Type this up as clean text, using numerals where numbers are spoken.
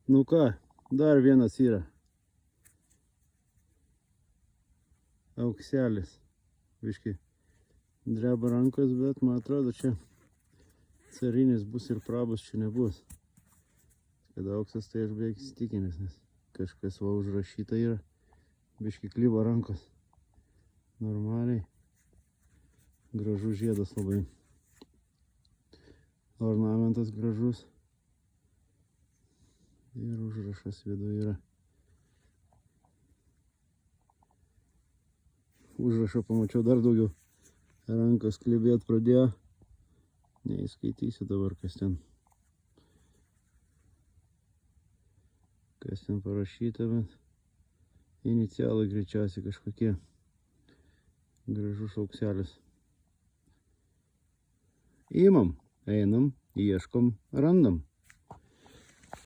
Nu ką, dar vienas yra. Aukselis. Biškai dreba rankos, bet man atrodo čia carinis bus ir prabus čia nebus. Kad auksas tai aš beveik įsitikinęs, nes kažkas va užrašyta yra. Biškai kliba rankos. Normaliai. Gražus žiedas labai. Ornamentas gražus. Ir užrašas viduje yra. Užrašą pamačiau dar daugiau. Rankos klibėt pradėjo. Neįskaitysiu dabar, kas ten. Kas ten parašyta, bet inicialai greičiausiai kažkokie. Gražus aukselis. Imam, einam, ieškom, randam.